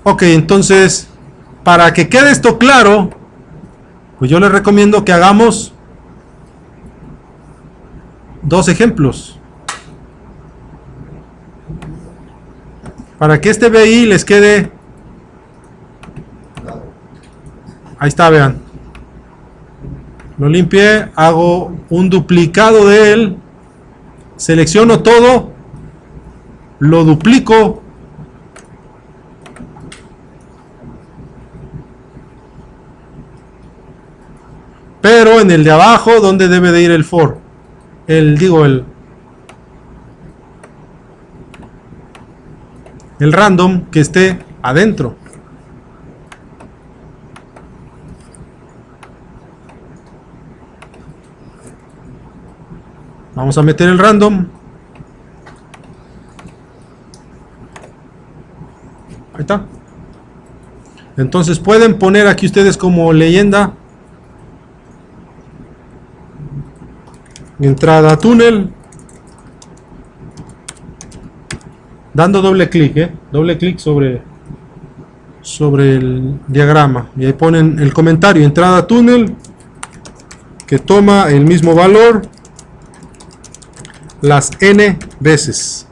Ok, entonces, para que quede esto claro, pues yo les recomiendo que hagamos dos ejemplos. Para que este BI les quede... Ahí está, vean. Lo limpié, hago un duplicado de él, selecciono todo, lo duplico, pero en el de abajo, ¿dónde debe de ir el for? El random que esté adentro. Vamos a meter el random. Ahí está. Entonces pueden poner aquí ustedes como leyenda: entrada túnel, dando doble clic, doble clic sobre el diagrama, y ahí ponen el comentario: entrada túnel que toma el mismo valor las n veces.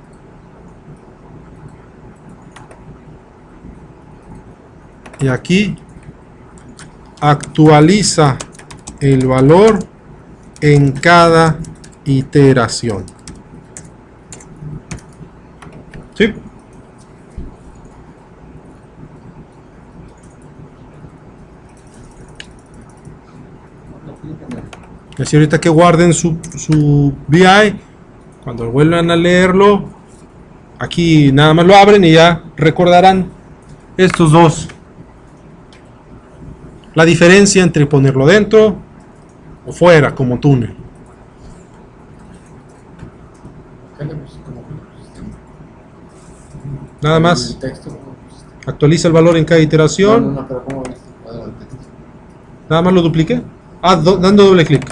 Y aquí actualiza el valor en cada iteración. ¿Sí? Así ahorita que guarden su BI, cuando vuelvan a leerlo, aquí nada más lo abren y ya recordarán estos dos. La diferencia entre ponerlo dentro o fuera como túnel. Nada más. Actualiza el valor en cada iteración. Nada más lo dupliqué. Dando doble clic.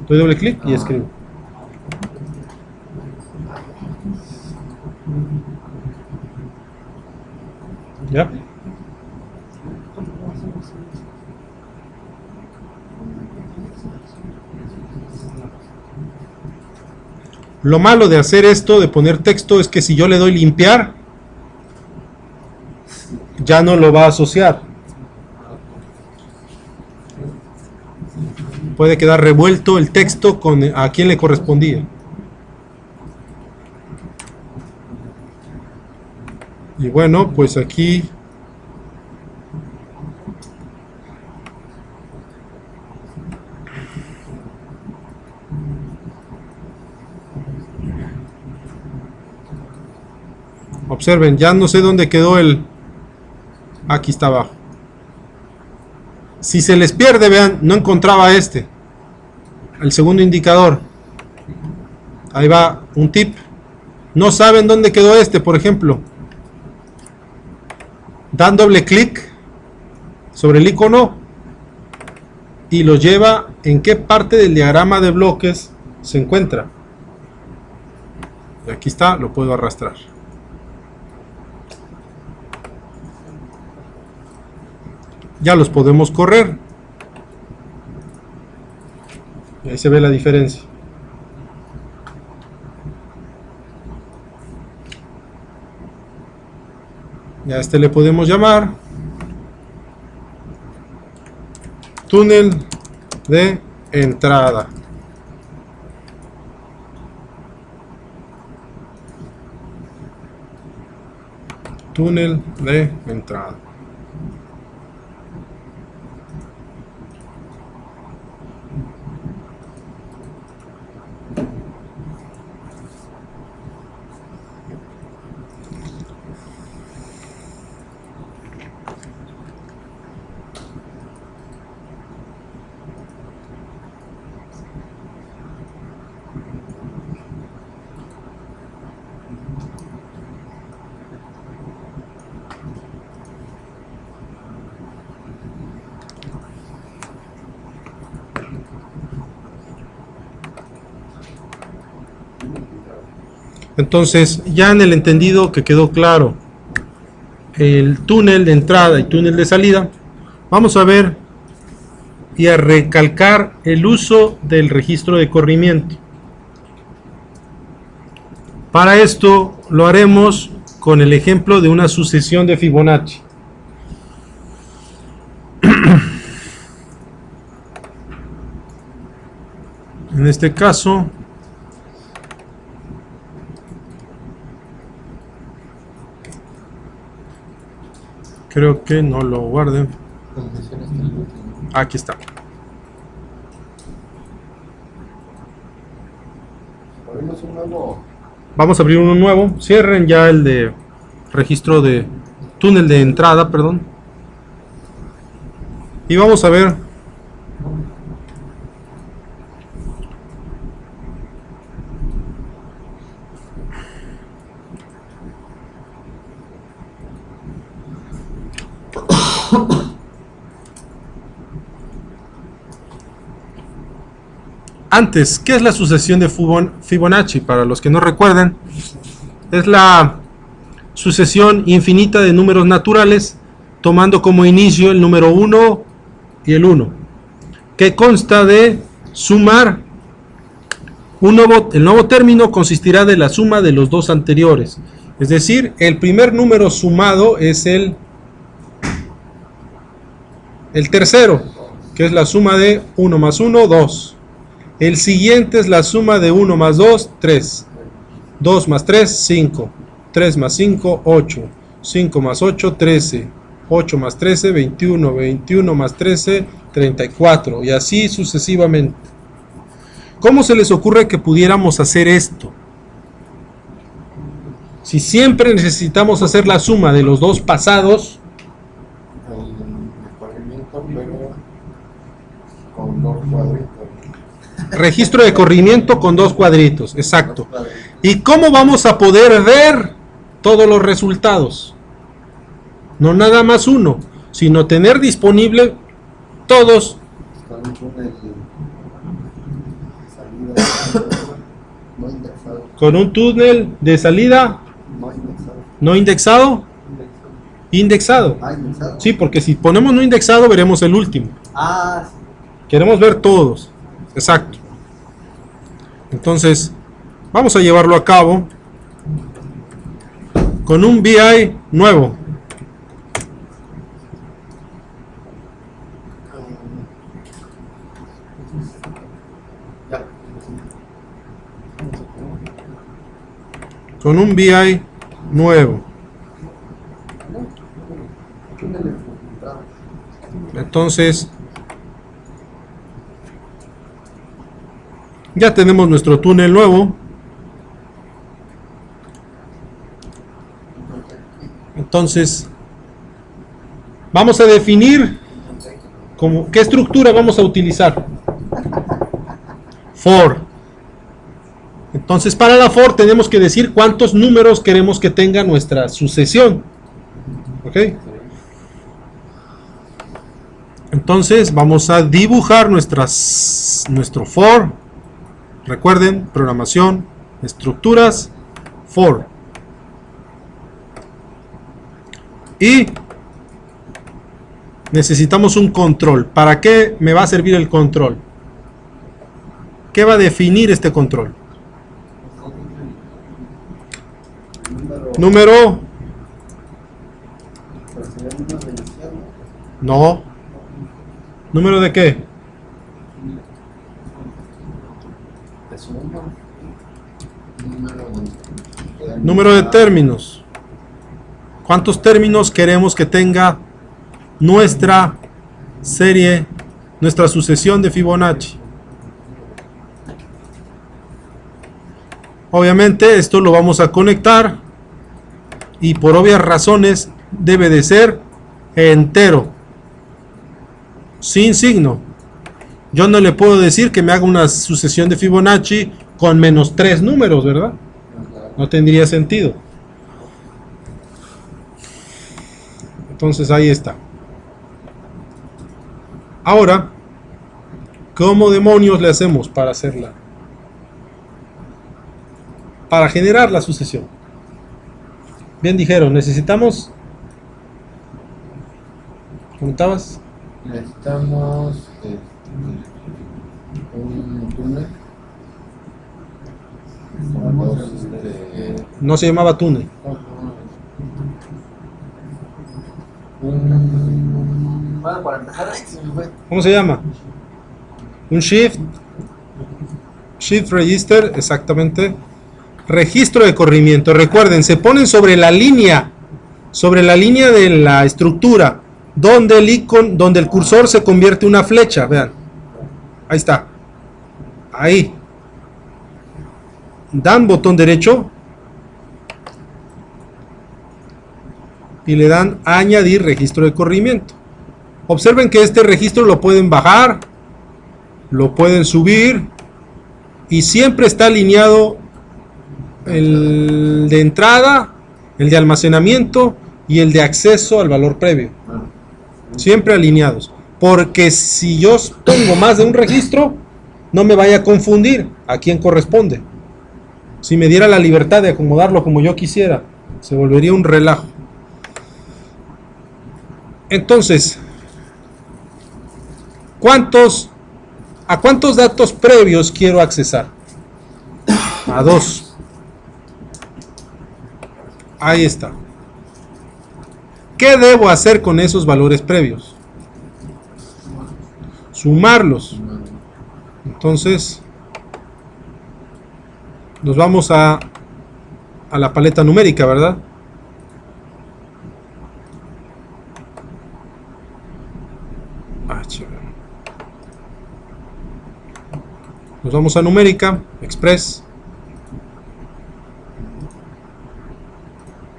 Doy doble clic y escribo. ¿Ya? Lo malo de hacer esto, de poner texto, es que si yo le doy limpiar, ya no lo va a asociar. Puede quedar revuelto el texto con a quién le correspondía. Y bueno, pues aquí observen, ya no sé dónde quedó el... Aquí está abajo. Si se les pierde, vean, no encontraba el segundo indicador. Ahí va un tip. No saben dónde quedó por ejemplo. Dan doble clic sobre el icono y lo lleva en qué parte del diagrama de bloques se encuentra. Y aquí está, lo puedo arrastrar. Ya los podemos correr. Y ahí se ve la diferencia. Y a le podemos llamar túnel de entrada. Túnel de entrada. Entonces, ya en el entendido que quedó claro, el túnel de entrada y túnel de salida, vamos a ver y a recalcar el uso del registro de corrimiento. Para esto lo haremos con el ejemplo de una sucesión de Fibonacci. En este caso, creo que no lo guarden. Aquí está. Vamos a abrir uno nuevo. Cierren ya el de registro de túnel de entrada, perdón. Y vamos a ver antes, ¿qué es la sucesión de Fibonacci? Para los que no recuerden, es la sucesión infinita de números naturales, tomando como inicio el número 1 y el 1, que consta de sumar el nuevo término consistirá de la suma de los dos anteriores. Es decir, el primer número sumado es el tercero, que es la suma de 1 más 1, 2. El siguiente es la suma de 1 más 2, 3. 2 más 3, 5. 3 más 5, 8. 5 más 8, 13. 8 más 13, 21. 21 más 13, 34. Y así sucesivamente. ¿Cómo se les ocurre que pudiéramos hacer esto? Si siempre necesitamos hacer la suma de los dos pasados, registro de corrimiento con dos cuadritos, exacto. ¿Y cómo vamos a poder ver todos los resultados? No nada más uno, sino tener disponible todos. Con un túnel de salida no indexado. Indexado. Sí, porque si ponemos no indexado veremos el último. Queremos ver todos. Exacto. Entonces, vamos a llevarlo a cabo con un BI nuevo. Con un BI nuevo. Entonces, ya tenemos nuestro túnel nuevo. Entonces, vamos a definir qué estructura vamos a utilizar. For. Entonces, para la for tenemos que decir cuántos números queremos que tenga nuestra sucesión. ¿Ok? Entonces, vamos a dibujar nuestro for. Recuerden, programación, estructuras, for. Y necesitamos un control. ¿Para qué me va a servir el control? ¿Qué va a definir este control? Número. No. ¿Número de qué? Número de términos. ¿Cuántos términos queremos que tenga nuestra serie, nuestra sucesión de Fibonacci? Obviamente esto lo vamos a conectar y por obvias razones debe de ser entero, sin signo. Yo no le puedo decir que me haga una sucesión de Fibonacci con menos 3 números, ¿verdad? No tendría sentido. Entonces ahí está. Ahora, ¿cómo demonios le hacemos para hacerla? Para generar la sucesión. Bien dijeron, necesitamos ¿Comentabas? Necesitamos un túnel con dos, No se llamaba túnel. Bueno, para empezar, se me fue. ¿Cómo se llama? Un shift register, exactamente. Registro de corrimiento. Recuerden, se ponen sobre la línea de la estructura, donde el cursor se convierte en una flecha. Vean, ahí está. Ahí. Dan botón derecho y le dan a añadir registro de corrimiento. Observen que este registro lo pueden bajar, lo pueden subir y siempre está alineado el de entrada, el de almacenamiento y el de acceso al valor previo. Siempre alineados. Porque si yo pongo más de un registro, no me vaya a confundir a quién corresponde. Si me diera la libertad de acomodarlo como yo quisiera, se volvería un relajo. Entonces, ¿a cuántos datos previos quiero accesar? A 2. Ahí está. ¿Qué debo hacer con esos valores previos? Sumarlos. Entonces, nos vamos a la paleta numérica, ¿verdad? Nos vamos a numérica, express.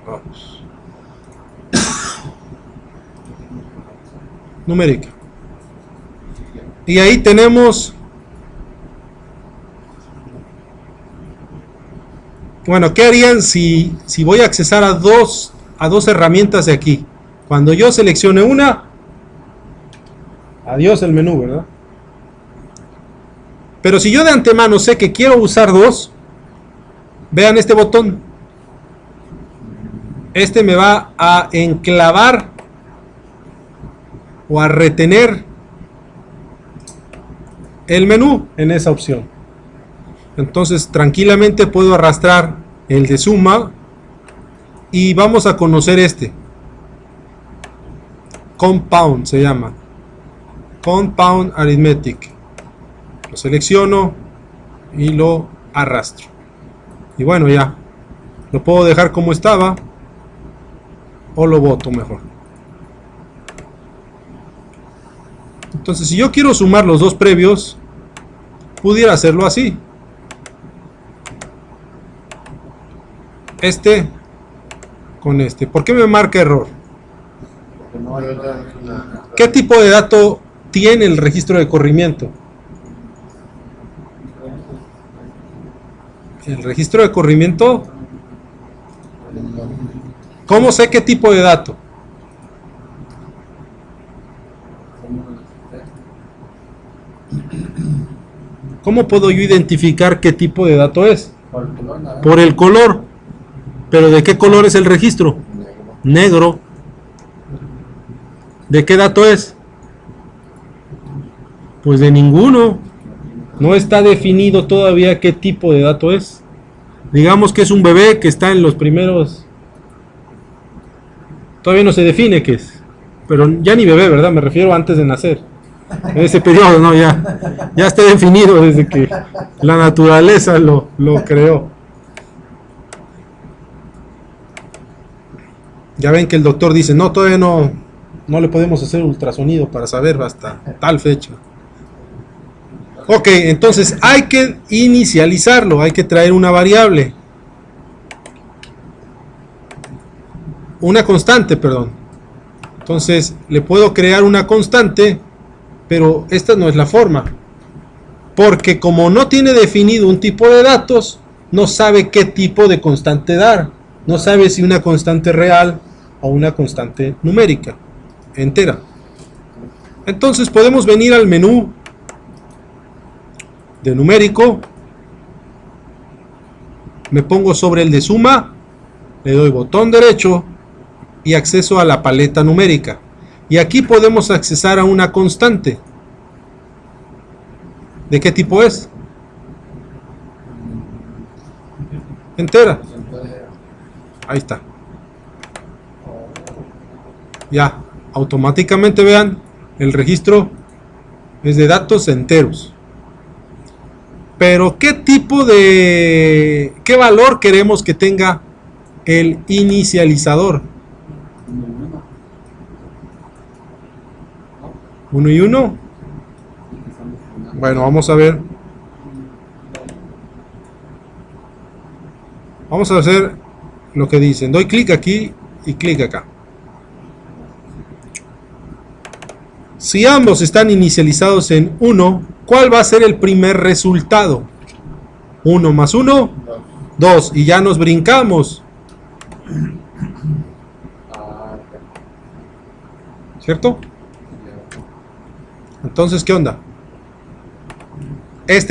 Vamos. Numérica. Y ahí tenemos, bueno, ¿qué harían si voy a accesar a dos herramientas de aquí? Cuando yo seleccione una, adiós el menú, ¿verdad? Pero si yo de antemano sé que quiero usar 2, vean este botón. Este me va a enclavar o a retener el menú en esa opción. Entonces tranquilamente puedo arrastrar el de suma y vamos a conocer este. Compound se llama. Compound Arithmetic. Lo selecciono y lo arrastro. Y bueno, ya. Lo puedo dejar como estaba o lo boto mejor. Entonces, si yo quiero sumar los dos previos, pudiera hacerlo así. Este con este. ¿Por qué me marca error? ¿Qué tipo de dato tiene el registro de corrimiento? El registro de corrimiento. ¿Cómo sé qué tipo de dato? ¿Cómo puedo yo identificar qué tipo de dato es? Por el color. ¿Pero de qué color es el registro? Negro. ¿De qué dato es? Pues de ninguno. No está definido todavía qué tipo de dato es. Digamos que es un bebé que está en los primeros... Todavía no se define qué es. Pero ya ni bebé, ¿verdad? Me refiero antes de nacer. En ese periodo, no, ya está definido desde que la naturaleza lo creó. Ya ven que el doctor dice, no, todavía no le podemos hacer ultrasonido para saber hasta tal fecha. Ok, entonces hay que inicializarlo, hay que traer una variable. Una constante, perdón. Entonces le puedo crear una constante, pero esta no es la forma. Porque como no tiene definido un tipo de datos, no sabe qué tipo de constante dar. No sabe si una constante real o una constante numérica, entera. Entonces podemos venir al menú de numérico, me pongo sobre el de suma, le doy botón derecho y acceso a la paleta numérica. Y aquí podemos accesar a una constante. ¿De qué tipo es? Entera. Ahí está. Ya, automáticamente vean, el registro es de datos enteros. Pero ¿qué tipo de... qué valor queremos que tenga el inicializador? 1 y 1. Bueno, vamos a ver. Vamos a hacer lo que dicen. Doy clic aquí y clic acá. Si ambos están inicializados en 1, ¿cuál va a ser el primer resultado? 1 más 1, 2. Y ya nos brincamos. ¿Cierto? Entonces, ¿qué onda?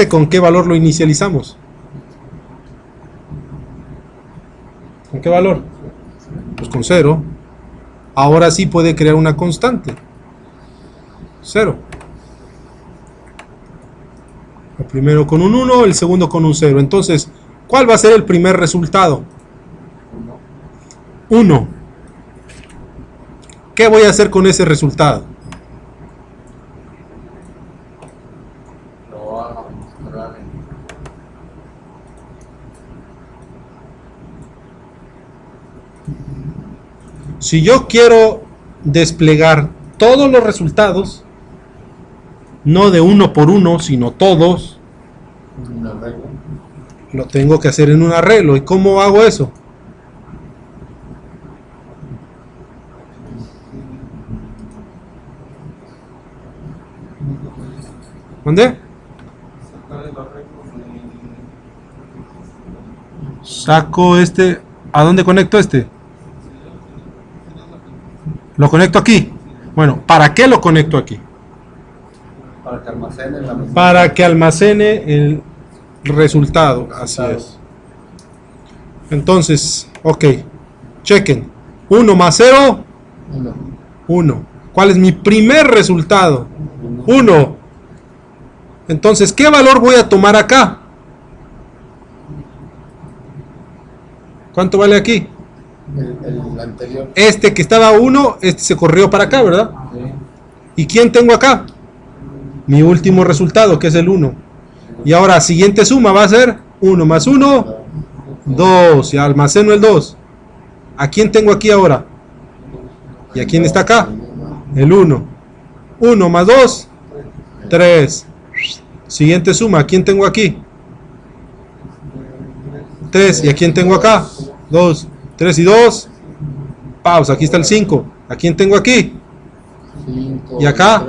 ¿Con qué valor lo inicializamos? ¿Con qué valor? Pues con 0. Ahora sí puede crear una constante. 0. El primero con un 1, el segundo con un 0. Entonces, ¿cuál va a ser el primer resultado? 1. ¿Qué voy a hacer con ese resultado? Si yo quiero desplegar todos los resultados, no de uno por uno, sino todos, lo tengo que hacer en un arreglo. ¿Y cómo hago eso? ¿Dónde? Saco este. ¿A dónde conecto este? Lo conecto aquí. Bueno, ¿para qué lo conecto aquí? Para que almacene la misma. Para que almacene el resultado. Así es. Entonces, ok. Chequen. 1 más 0. 1. ¿Cuál es mi primer resultado? 1. Entonces, ¿qué valor voy a tomar acá? ¿Cuánto vale aquí? El anterior. Este que estaba 1, este se corrió para acá, ¿verdad? Sí. ¿Y quién tengo acá? Mi último resultado, que es el 1. Y ahora, siguiente suma va a ser 1 más 1, 2. Y almaceno el 2. ¿A quién tengo aquí ahora? ¿Y a quién está acá? El 1. 1 más 2, 3. Siguiente suma, ¿a quién tengo aquí? 3. ¿Y a quién tengo acá? 2. 3 y 2. Pausa, aquí está el 5. ¿A quién tengo aquí? 5. ¿Y acá?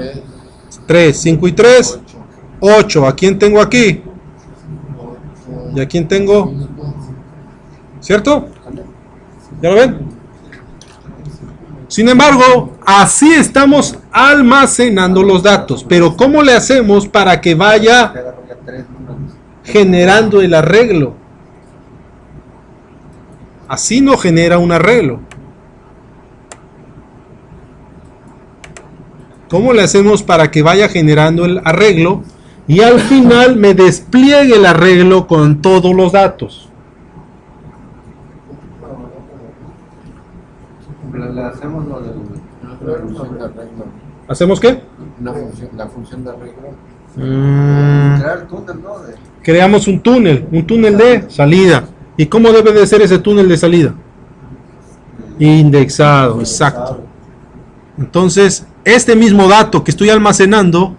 3. 5 y 3. 8. ¿A quién tengo aquí? ¿Y a quién tengo? ¿Cierto? ¿Ya lo ven? Sin embargo, así estamos almacenando los datos. Pero ¿cómo le hacemos para que vaya generando el arreglo? Así no genera un arreglo. ¿Cómo le hacemos para que vaya generando el arreglo y al final me despliegue el arreglo con todos los datos? Le hacemos lo de la función de arreglo. ¿Hacemos qué? La función de arreglo. Crear túnel, ¿no? Creamos un túnel de salida. ¿Y cómo debe de ser ese túnel de salida? Indexado, exacto. Entonces, este mismo dato que estoy almacenando,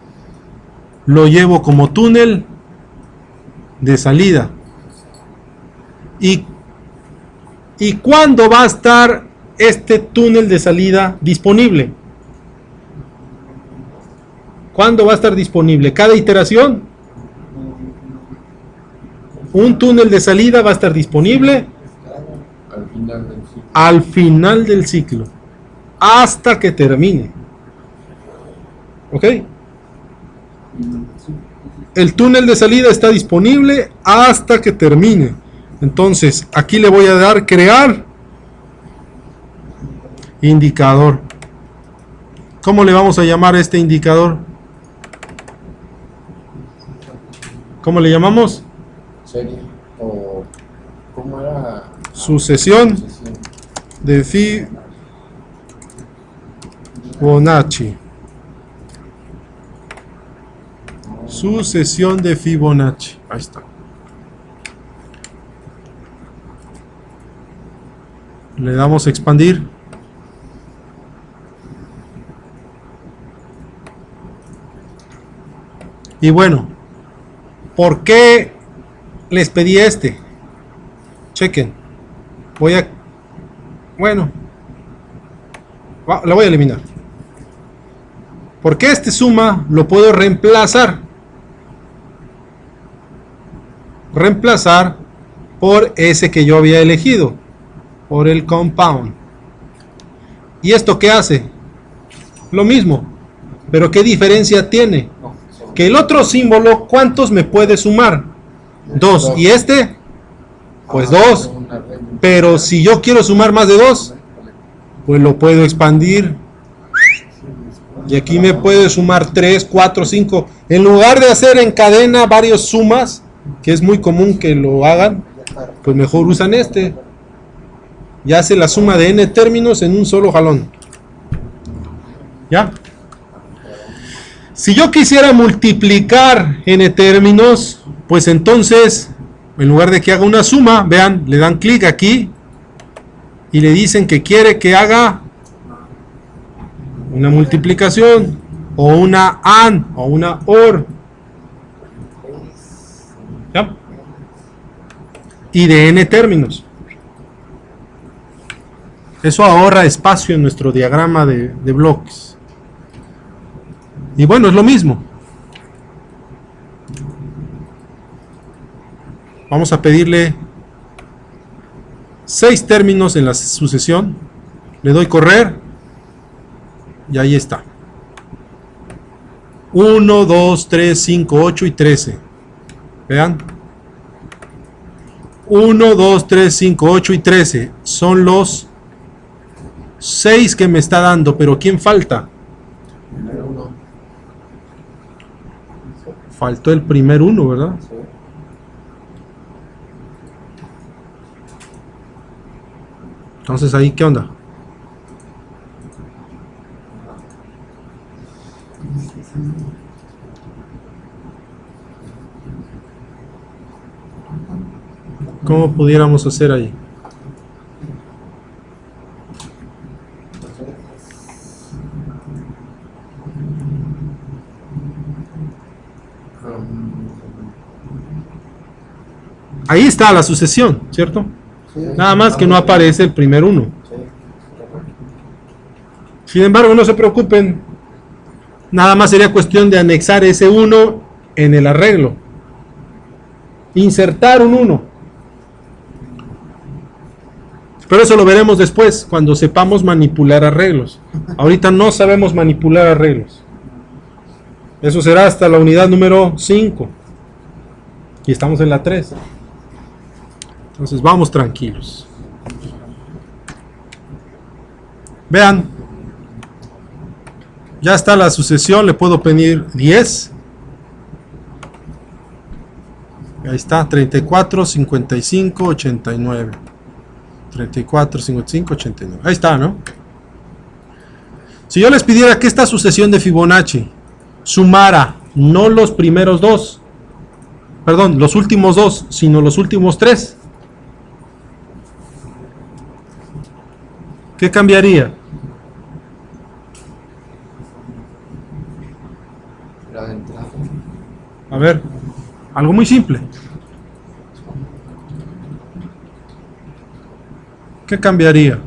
lo llevo como túnel de salida. ¿Y cuándo va a estar este túnel de salida disponible? ¿Cuándo va a estar disponible? ¿Cada iteración? Un túnel de salida va a estar disponible al final del ciclo, hasta que termine. ¿Ok? El túnel de salida está disponible hasta que termine. Entonces, aquí le voy a dar crear indicador. ¿Cómo le vamos a llamar a este indicador? ¿Cómo le llamamos? Serie. O. ¿Cómo era? Sucesión de Fibonacci. Sucesión de Fibonacci. Ahí está. Le damos a expandir. Y bueno, ¿por qué les pedí este? Chequen. Bueno, la voy a eliminar. Porque este suma lo puedo reemplazar por ese que yo había elegido, por el compound. ¿Y esto qué hace? Lo mismo, pero ¿qué diferencia tiene? Que el otro símbolo, ¿cuántos me puede sumar? 2. ¿Y este? Pues 2. Pero si yo quiero sumar más de 2, pues lo puedo expandir. Y aquí me puede sumar 3, 4, 5. En lugar de hacer en cadena varios sumas, que es muy común que lo hagan, pues mejor usan este. Y hace la suma de n términos en un solo jalón. ¿Ya? Si yo quisiera multiplicar n términos, pues entonces, en lugar de que haga una suma, vean, le dan clic aquí y le dicen que quiere que haga una multiplicación o una AND o una OR. ¿Ya? Y de n términos. Eso ahorra espacio en nuestro diagrama de bloques. Y bueno, es lo mismo. Vamos a pedirle 6 términos en la sucesión. Le doy correr. Y ahí está. 1, 2, 3, 5, 8 y 13. Vean. 1, 2, 3, 5, 8 y 13. Son los 6 que me está dando. Pero ¿quién falta? Faltó el primer 1, ¿verdad? Entonces ahí, ¿qué onda? ¿Cómo pudiéramos hacer ahí? Ahí está la sucesión, ¿cierto? Nada más que no aparece el primer 1. Sin embargo, no se preocupen. Nada más sería cuestión de anexar ese 1 en el arreglo. Insertar un 1. Pero eso lo veremos después, cuando sepamos manipular arreglos. Ahorita no sabemos manipular arreglos. Eso será hasta la unidad número 5. Y estamos en la 3. Entonces vamos tranquilos. Vean. Ya está la sucesión, le puedo pedir 10. Ahí está, 34, 55, 89. 34, 55, 89. Ahí está, ¿no? Si yo les pidiera que esta sucesión de Fibonacci sumara no los primeros 2, perdón, los últimos 2, sino los últimos 3, ¿qué cambiaría? La de entrada. A ver, algo muy simple. ¿Qué cambiaría?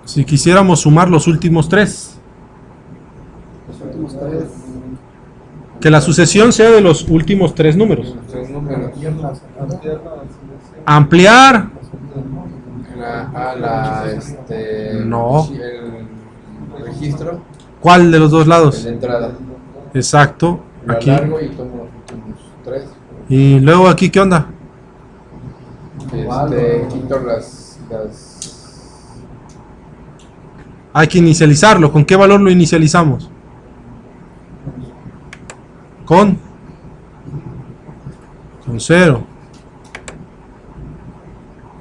Si quisiéramos sumar los últimos 3. Los últimos 3. Que la sucesión sea de los últimos 3 números. Ampliar. No. El registro. ¿Cuál de los dos lados? De entrada. Exacto. Lo Aquí. largo y tomo los últimos 3. Y luego aquí, ¿qué onda? Quito las... Hay que inicializarlo. ¿Con qué valor lo inicializamos? Con 0.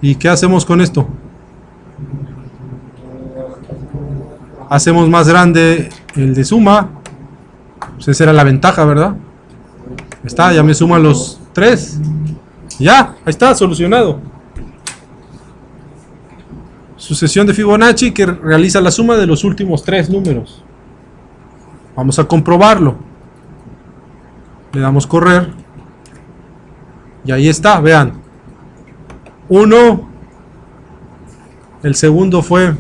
¿Y qué hacemos con esto? Hacemos más grande el de suma. Pues esa era la ventaja, ¿verdad? Está, ya me suman los 3. Ya, ahí está, solucionado. Sucesión de Fibonacci que realiza la suma de los últimos 3 números. Vamos a comprobarlo. Le damos correr. Y ahí está, vean. 1. El segundo fue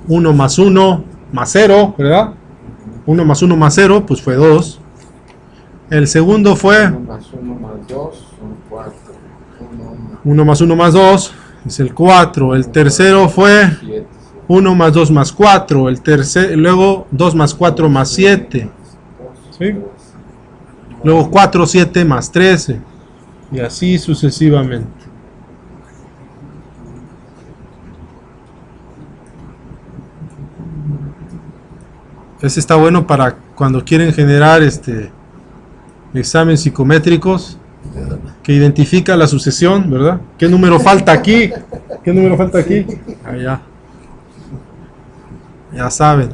1 más 1 más 0, ¿verdad? 1 más 1 más 0, pues fue 2. El segundo fue 1 más 1 más 2 son 4. 1 más 1 más 2 es el 4. El tercero fue 1 más 2 más 4. El tercero, luego 2 más 4 más 7. ¿Sí? Luego 4, 7 más 13. Y así sucesivamente. Ese está bueno para cuando quieren generar exámenes psicométricos que identifica la sucesión, ¿verdad? ¿Qué número falta aquí? ¿Qué número falta aquí? Allá. Ya saben.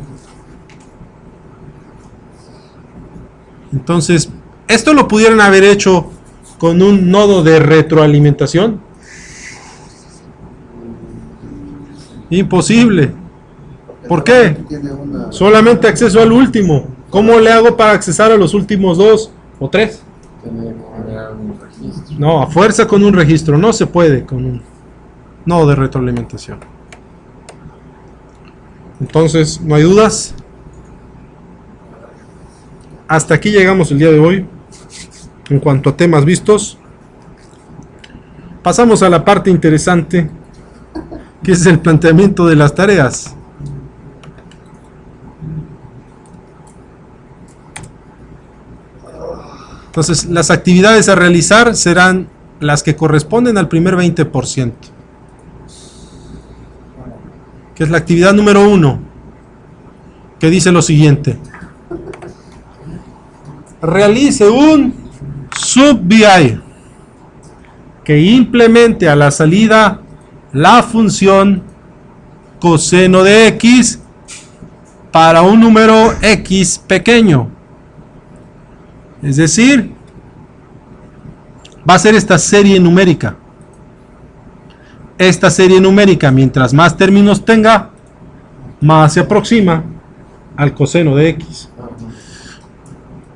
Entonces, esto lo pudieran haber hecho con un nodo de retroalimentación. Imposible. ¿Por qué? Solamente acceso al último. ¿Cómo le hago para accesar a los últimos 2 o 3? No, a fuerza con un registro. No se puede con un nodo de retroalimentación. Entonces, ¿no hay dudas? Hasta aquí llegamos el día de hoy. En cuanto a temas vistos, pasamos a la parte interesante, que es el planteamiento de las tareas. Entonces, las actividades a realizar serán las que corresponden al primer 20%, que es la actividad número 1, que dice lo siguiente: realice un sub-VI que implemente a la salida la función coseno de x para un número x pequeño. Es decir, va a ser esta serie numérica. Esta serie numérica, mientras más términos tenga, más se aproxima al coseno de x.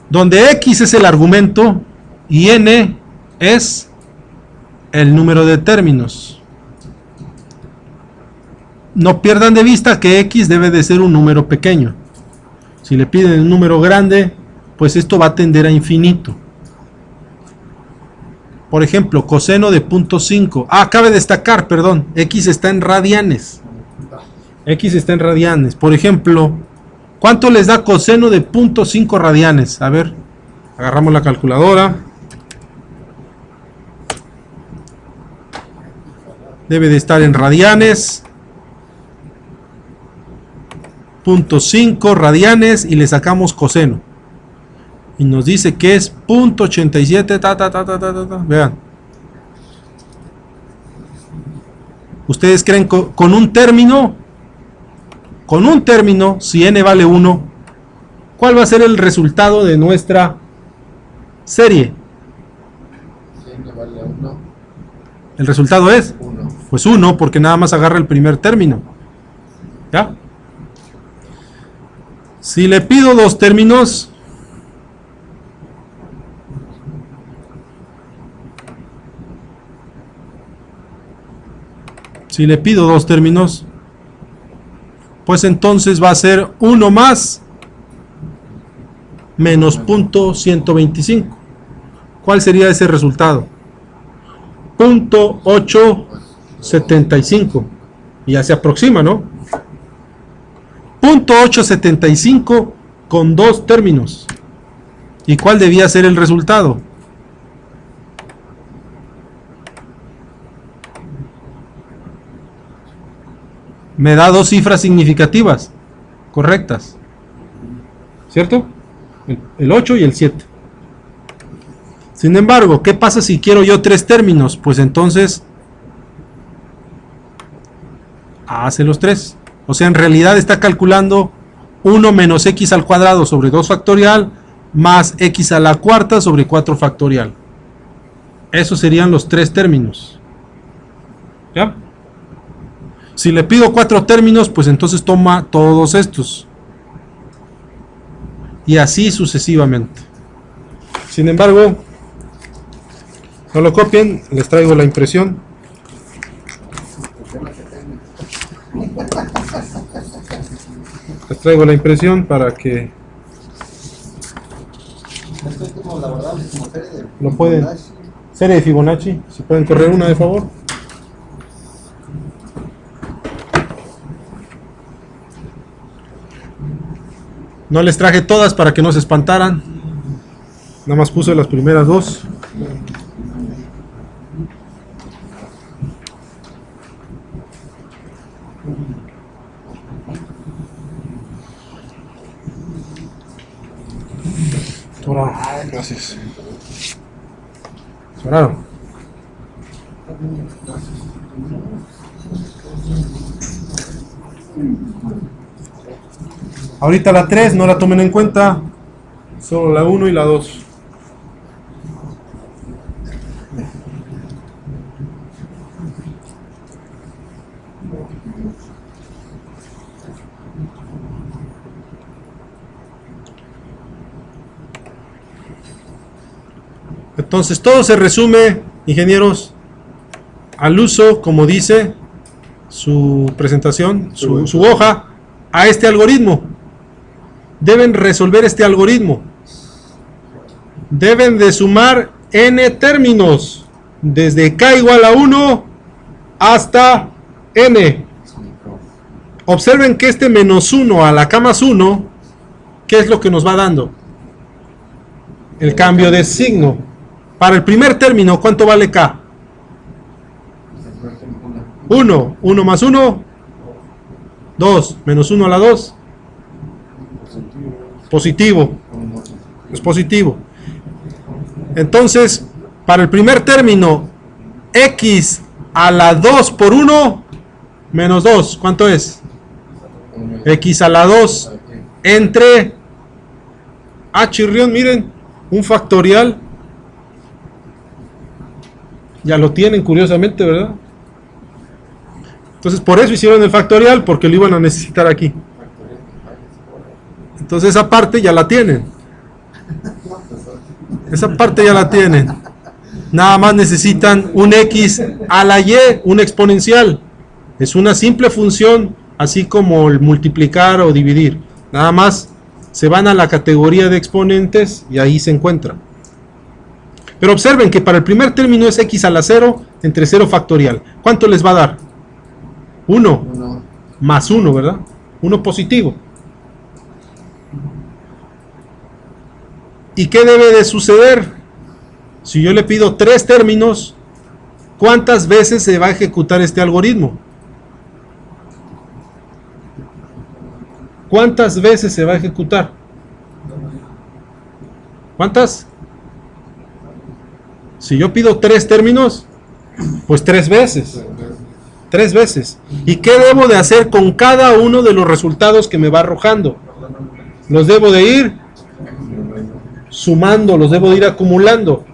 Donde x es el argumento y n es el número de términos. No pierdan de vista que x debe de ser un número pequeño. Si le piden un número grande, pues esto va a tender a infinito. Por ejemplo, coseno de 0.5. Cabe destacar, perdón, x está en radianes. X está en radianes. Por ejemplo, ¿cuánto les da coseno de 0.5 radianes? A ver, agarramos la calculadora. Debe de estar en radianes. 0.5 radianes y le sacamos coseno. Y nos dice que es 0.87. Vean. ¿Ustedes creen con un término? Con un término, si n vale 1, ¿cuál va a ser el resultado de nuestra serie? Si n vale 1. El resultado es 1. pues 1, porque nada más agarra el primer término. ¿Ya? Si le pido 2 términos, pues entonces va a ser 1 más menos 0.125. ¿Cuál sería ese resultado? 0.875. Y ya se aproxima, ¿no? 0.875 con 2 términos. ¿Y cuál debía ser el resultado? me da dos cifras significativas correctas, ¿cierto? El 8 y el 7. Sin embargo, ¿qué pasa si quiero yo tres términos? Pues entonces hace los tres. O sea, en realidad está calculando 1 menos x al cuadrado sobre 2 factorial más x a la cuarta sobre 4 factorial. Esos serían los tres términos. ¿Ya? Si le pido 4 términos, pues entonces toma todos estos. Y así sucesivamente. Sin embargo, no lo copien, les traigo la impresión. Les traigo la impresión para que lo pueden. Serie de Fibonacci, si pueden correr una de favor. No les traje todas para que no se espantaran. Nada más puse las primeras dos. Gracias. Sobraron. Ahorita la 3 no la tomen en cuenta, solo la 1 y la 2. Entonces todo se resume, ingenieros, al uso, como dice su presentación, su hoja, a este algoritmo. Deben resolver este algoritmo. Deben de sumar n términos, desde k igual a 1 hasta n. Observen que este menos 1 a la k más 1, ¿qué es lo que nos va dando? El cambio de signo. Para el primer término, ¿cuánto vale k? 1. 1 más 1, 2. Menos 1 a la 2. Positivo. Es positivo. Entonces, para el primer término, x a la 2 por 1, menos 2. ¿Cuánto es? X a la 2 entre... chirrión, miren, un factorial. Ya lo tienen, curiosamente, ¿verdad? Entonces, por eso hicieron el factorial, porque lo iban a necesitar aquí. Entonces, esa parte ya la tienen. Esa parte ya la tienen. Nada más necesitan un x a la y, un exponencial. Es una simple función, así como el multiplicar o dividir. Nada más se van a la categoría de exponentes y ahí se encuentran. Pero observen que para el primer término es x a la 0 entre 0 factorial. ¿Cuánto les va a dar? 1 más 1, ¿verdad? 1 positivo. ¿Y qué debe de suceder? Si yo le pido 3 términos, ¿cuántas veces se va a ejecutar este algoritmo? ¿Cuántas veces se va a ejecutar? ¿Cuántas? Si yo pido 3 términos, pues 3 veces. 3 veces. ¿Y qué debo de hacer con cada uno de los resultados que me va arrojando? Los debo de ir sumando, los debo de ir acumulando.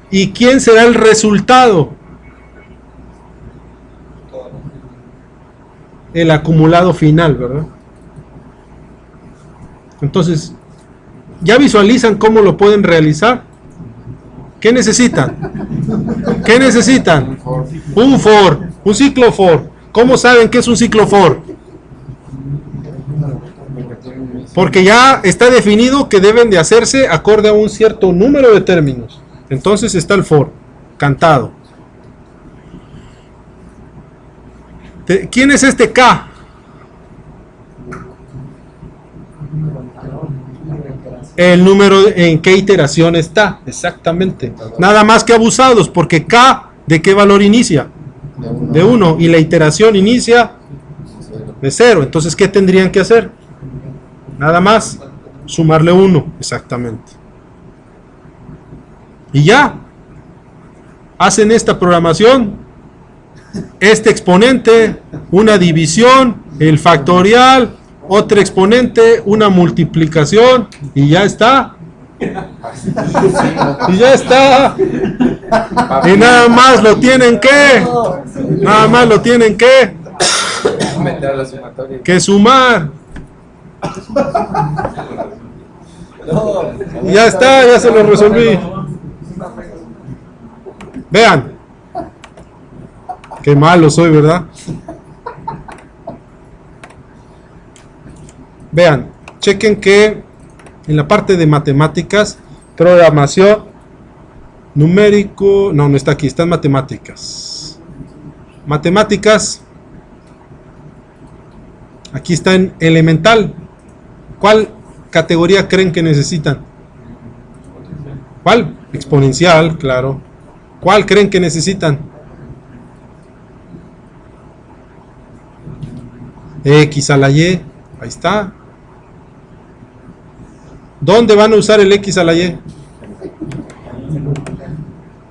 ¿Y quién será el resultado? El acumulado final, ¿verdad? Entonces, ¿ya visualizan cómo lo pueden realizar? ¿Qué necesitan? ¿Qué necesitan? Un for, un ciclo for. ¿Cómo saben qué es un ciclo for? Porque ya está definido que deben de hacerse acorde a un cierto número de términos. Entonces está el for, cantado. ¿Quién es este K? El número en qué iteración está, exactamente. Nada más que abusados, porque K, ¿de qué valor inicia? De 1. Y la iteración inicia de 0. Entonces, ¿qué tendrían que hacer? Nada más sumarle 1, exactamente. Y ya hacen esta programación, este exponente, una división, el factorial, otro exponente, una multiplicación, y ya está. Y ya está. Y nada más lo tienen que sumar. Y ya está, ya se lo resolví. Vean. Qué malo soy, ¿verdad? Vean, chequen que en la parte de matemáticas, programación, numérico, no está aquí, está en matemáticas. Matemáticas, aquí está en elemental. ¿Cuál categoría creen que necesitan? ¿Cuál? Exponencial, claro. ¿Cuál creen que necesitan? X a la Y, ahí está. ¿Dónde van a usar el X a la Y?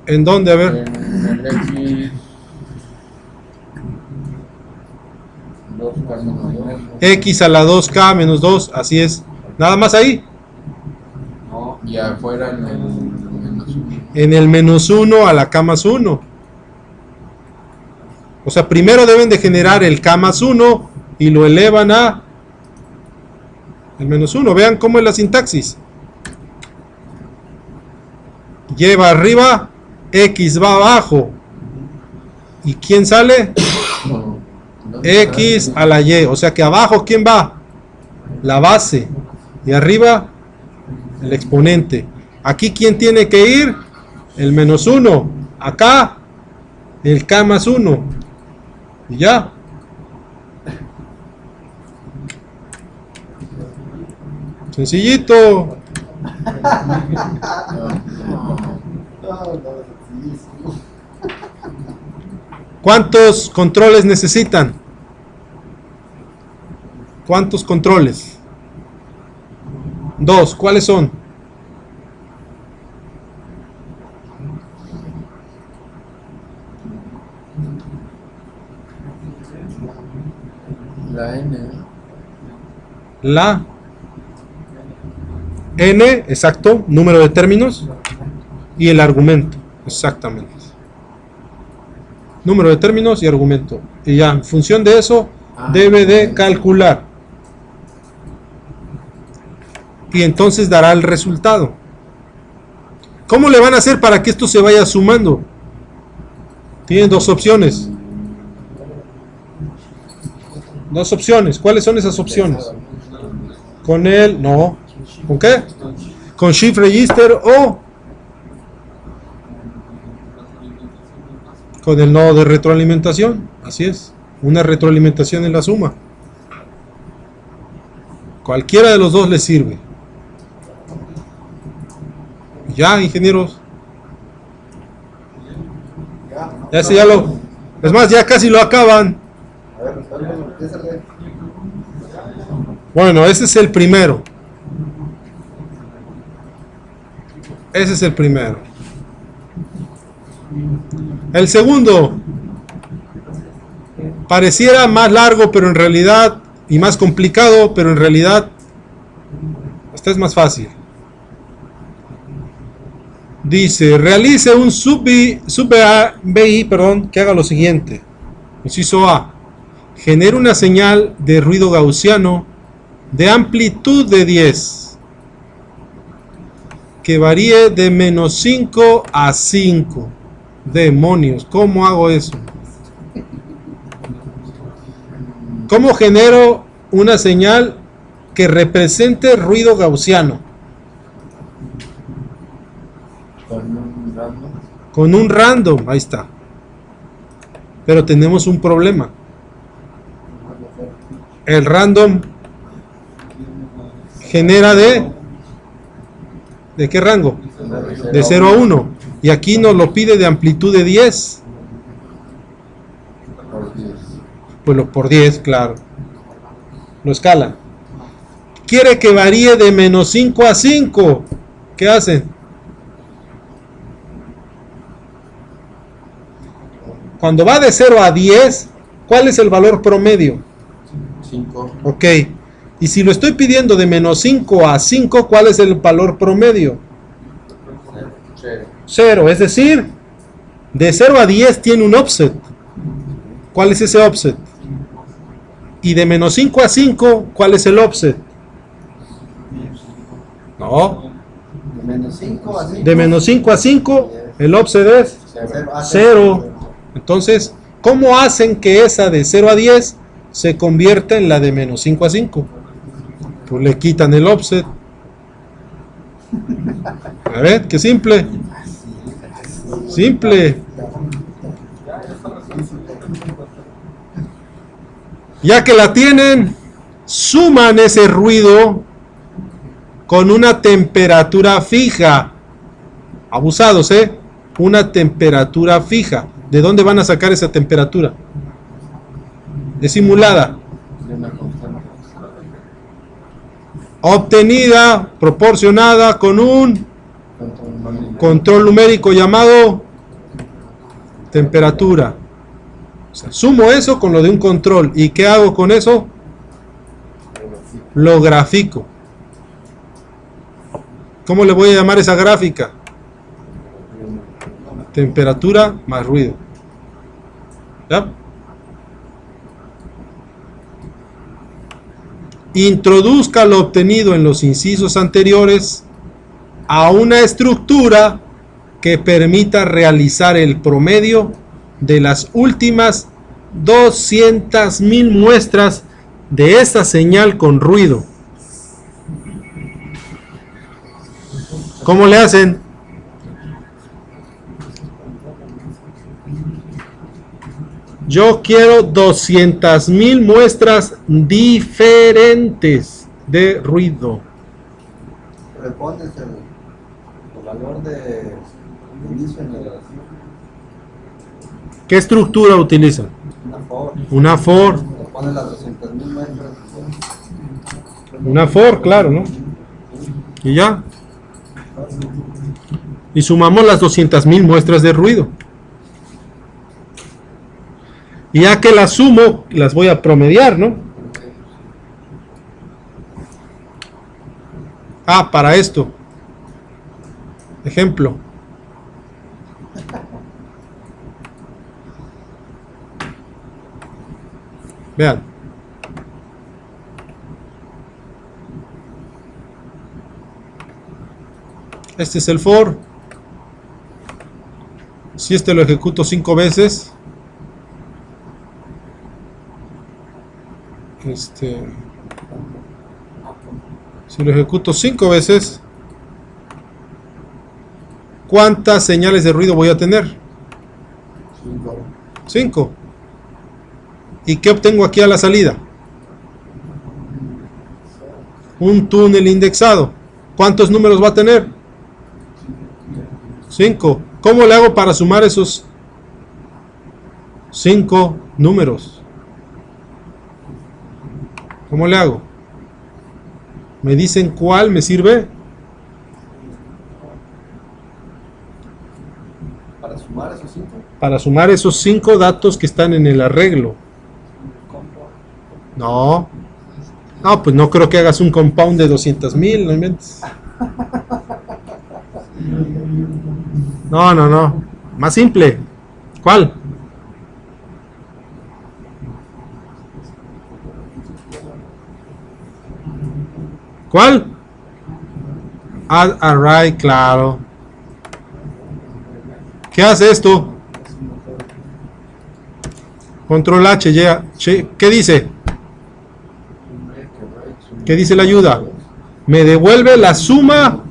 ¿En dónde? A ver. En el X a la 2K menos 2, así es. Nada más ahí. No, y afuera en el menos 1. En el menos 1 a la K más 1. O sea, primero deben de generar el K más 1 y lo elevan a el menos 1. Vean cómo es la sintaxis. Y va arriba, X va abajo. ¿Y quién sale? X a la Y. O sea que abajo, ¿quién va? La base. Y arriba, el exponente. Aquí, ¿quién tiene que ir? El menos 1. Acá, el K más 1. Y ya. Sencillito. ¿Cuántos controles necesitan? ¿Cuántos controles? 2. ¿Cuáles son? La N. La N, exacto, número de términos, y el argumento, exactamente. Número de términos y argumento. Y ya, en función de eso, debe de calcular. Y entonces dará el resultado. ¿Cómo le van a hacer para que esto se vaya sumando? Tienen dos opciones. Dos opciones. ¿Cuáles son esas opciones? Con el... No. ¿Con qué? Con Shift Register o con el nodo de retroalimentación. Así es. Una retroalimentación en la suma. Cualquiera de los dos les sirve. Ya, ingenieros. Ya sé, ya lo... Es más, ya casi lo acaban. Bueno, ese es el primero. Ese es el primero. El segundo pareciera más largo, pero en realidad, y más complicado, pero en realidad este es más fácil. Dice, realice un sub-BI, que haga lo siguiente. Inciso A. Genere una señal de ruido gaussiano de amplitud de 10 que varíe de menos 5 a 5. Demonios, ¿cómo hago eso? ¿Cómo genero una señal que represente ruido gaussiano? Con un random, ahí está. Pero tenemos un problema. El random genera ¿de qué rango? De 0 a 1. Y aquí nos lo pide de amplitud de 10. Pues por 10, claro. lo escalan. Quiere que varíe de menos 5 a 5. ¿Qué hacen? Cuando va de 0 a 10, ¿cuál es el valor promedio? 5. Ok. Y si lo estoy pidiendo de menos 5 a 5, ¿cuál es el valor promedio? 0. Es decir, de 0 a 10 tiene un offset. ¿Cuál es ese offset? Y de menos 5 a 5, ¿cuál es el offset? No. De menos 5 a 5. De menos 5 a 5, el offset es 0. Entonces, ¿cómo hacen que esa de 0 a 10 se convierta en la de menos 5 a 5? Pues le quitan el offset. A ver, qué simple. Simple. Ya que la tienen, suman ese ruido con una temperatura fija. Abusados, ¿eh? Una temperatura fija. ¿De dónde van a sacar esa temperatura? Es simulada. Obtenida, proporcionada con un control numérico llamado temperatura. O sea, sumo eso con lo de un control. ¿Y qué hago con eso? Lo grafico. ¿Cómo le voy a llamar esa gráfica? Temperatura más ruido. ¿Ya? Introduzca lo obtenido en los incisos anteriores a una estructura que permita realizar el promedio de las últimas 200,000 muestras de esta señal con ruido. ¿Cómo le hacen? Yo quiero 200,000 muestras diferentes de ruido. Le pones el valor de inicio en la relación. ¿Qué estructura utilizan? Una for. Una for. Le pones las 200,000 muestras. Una for, claro, ¿no? Y ya. Y sumamos las 200,000 muestras de ruido. Y ya que las sumo, las voy a promediar, ¿no? Ah, para esto. Ejemplo. Vean. Este es el for. Si este lo ejecuto 5 veces. Si lo ejecuto 5 veces, ¿cuántas señales de ruido voy a tener? 5. ¿Y qué obtengo aquí a la salida? Un túnel indexado. ¿Cuántos números va a tener? 5. ¿Cómo le hago para sumar esos 5 números? ¿Cómo le hago? ¿Me dicen cuál me sirve? ¿Para sumar esos 5? Para sumar esos 5 datos que están en el arreglo. No. No, pues no creo que hagas un compound de 200,000, no inventes. No. Más simple. ¿Cuál? ¿Cuál? Add array, claro. ¿Qué hace esto? Control H, ya. ¿Qué dice? ¿Qué dice la ayuda? Me devuelve la suma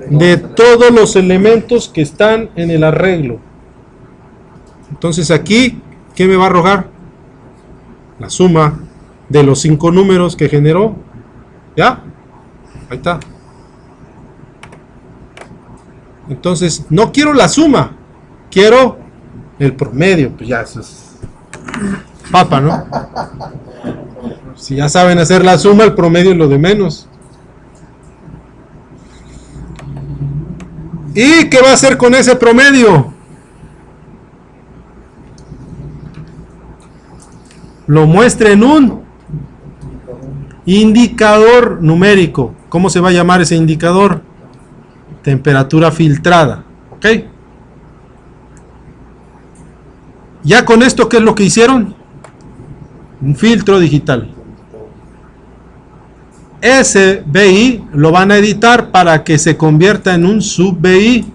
de todos los elementos que están en el arreglo. Entonces aquí, ¿qué me va a arrojar? La suma de los 5 números que generó. ¿Ya? Ahí está. Entonces, no quiero la suma, quiero el promedio. Pues ya, eso es papa, ¿no? Si ya saben hacer la suma, el promedio es lo de menos. ¿Y qué va a hacer con ese promedio? Lo muestra en un indicador numérico. ¿Cómo se va a llamar ese indicador? Temperatura filtrada. ¿Ok? Ya con esto, ¿qué es lo que hicieron? Un filtro digital. Ese BI lo van a editar para que se convierta en un sub-BI.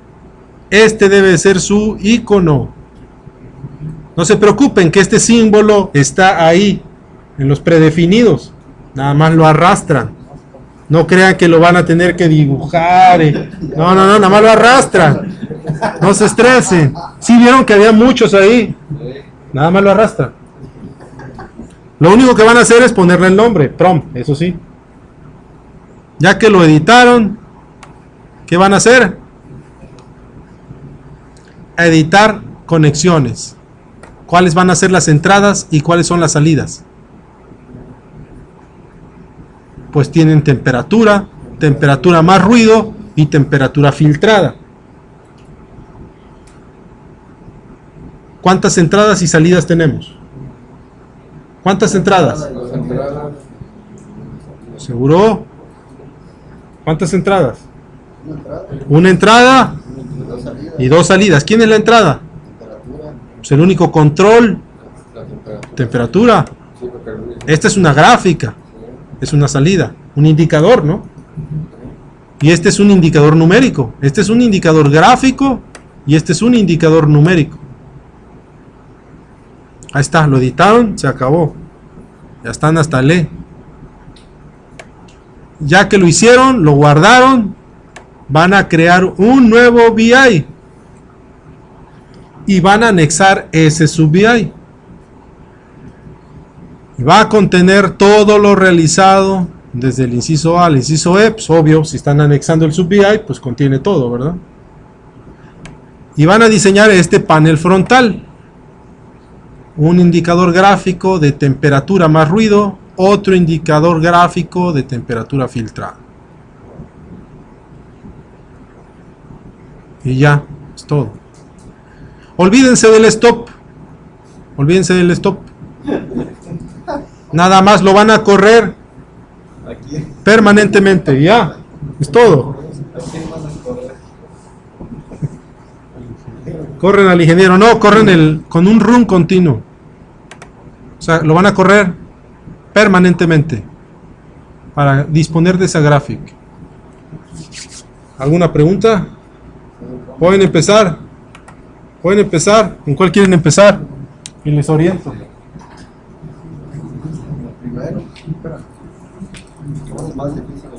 Este debe ser su icono. No se preocupen que este símbolo está ahí, en los predefinidos. Nada más lo arrastran. No crean que lo van a tener que dibujar. No, nada más lo arrastran. No se estresen. ¿Sí vieron que había muchos ahí? Nada más lo arrastran. Lo único que van a hacer es ponerle el nombre, prompt, eso sí. Ya que lo editaron, ¿qué van a hacer? Editar conexiones. ¿Cuáles van a ser las entradas y cuáles son las salidas? Pues tienen temperatura, temperatura más ruido y temperatura filtrada. ¿Cuántas entradas y salidas tenemos? ¿Cuántas entradas? ¿Seguro? ¿Cuántas entradas? Una entrada y dos salidas. ¿Quién es la entrada? Pues el único control, temperatura. Esta es una gráfica, es una salida, un indicador, ¿no? Y este es un indicador numérico. Este es un indicador gráfico y este es un indicador numérico. Ahí está, lo editaron, se acabó. Ya están hasta le. Ya que lo hicieron, lo guardaron, van a crear un nuevo BI y van a anexar ese sub-BI. Y va a contener todo lo realizado desde el inciso A al inciso E, pues obvio, si están anexando el sub-BI, pues contiene todo, ¿verdad? Y van a diseñar este panel frontal. Un indicador gráfico de temperatura más ruido, otro indicador gráfico de temperatura filtrada. Y ya, es todo. Olvídense del stop. Olvídense del stop. Nada más lo van a correr permanentemente. Ya, es todo. Corren al ingeniero. No, corren con un run continuo. O sea, lo van a correr permanentemente para disponer de esa gráfica. ¿Alguna pregunta? ¿Pueden empezar? ¿Pueden empezar? ¿En cuál quieren empezar? Y les oriento. Primero, es más difícil.